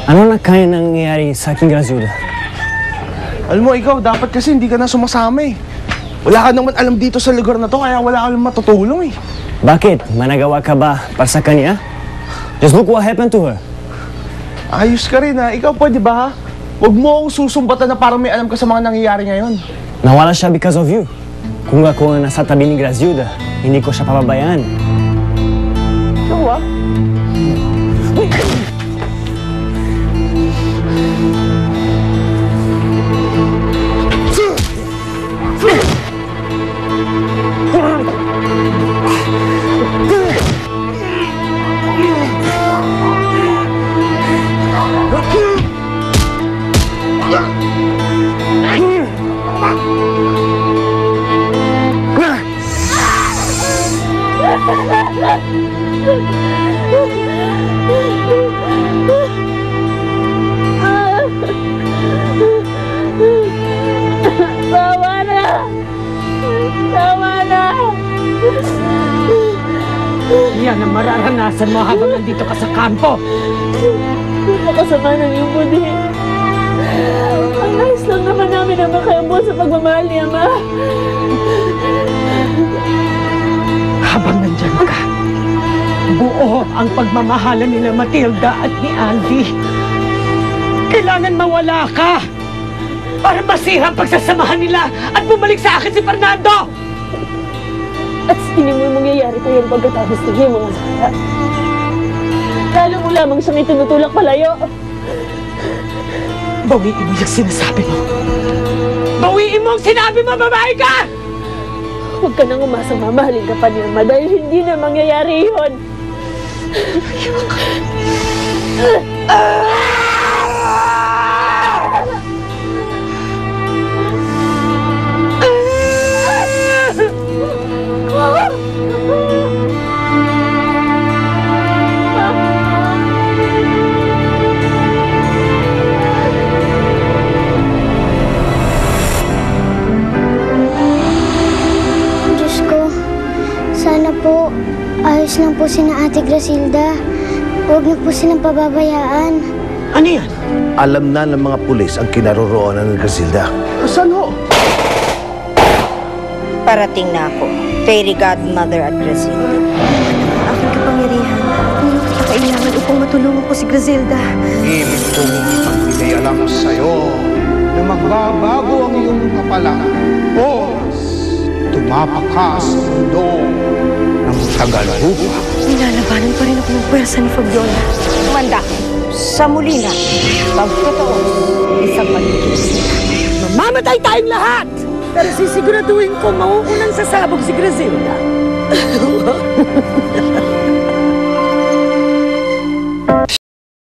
Ano na kaya nangyayari sa aking Grazilda? Alam mo, ikaw, dapat kasi hindi ka na sumasama eh. Wala ka naman alam dito sa lugar na to, kaya wala ka naman matutulong eh. Bakit? Managawa ka ba para sa kanya? Just look what happened to her. Ayos ka rin ha. Ikaw pwede ba ha? Huwag mo akong susumbatan na parang may alam ka sa mga nangyayari ngayon. Nawala siya because of you. Kung ako ang nasa tabi ni Grazilda, hindi ko siya pababayaan. Ikaw ha? Tawa na! Tawa na! Yan ang mararanasan mo habang nandito ka sa kampo. Napakasama ng iyong budi. Ang nais lang naman namin na makaambon sa pagmamahal ni Ama. Habang nandyan ka, buo ang pagmamahalan nila Matilda at ni Andy. Kailangan mawala ka para masira ang pagsasamahan nila at bumalik sa akin si Fernando! At sa tingin mo'y mangyayari tayo pagkatapos ng iyong mga sala. Lalo mo lamang siyang itinutulak palayo. Bawiin mo yung sinasabi mo. Bawiin mo ang sinabi mo, babae ka! Huwag ka nang umasang mamahalin ka pa ni Ama dahil hindi na mangyayari yun. Sana po, ayos lang po sina Ate Grazilda. Huwag na po silang pababayaan. Ano yan? Alam na ng mga pulis ang kinaroroonan ng Grazilda. Saan ho? Parating na ako. Fairy Godmother at Grazilda. Aking kapangyarihan, kailangan upang matulungan ko si Grazilda. Ibig kong ipagbigay alam sa'yo na magbabago ang iyong kapalang. Tumapak ka sa mundo ng Tagalupa. Nilalabanan pa rin ako ng pwersa ni Fabiola. Manda, sa muli na, pagtotoo, isang paligid. Mamamatay tayong lahat! Pero sisiguraduhin ko mauunang sasabog si Grazilda.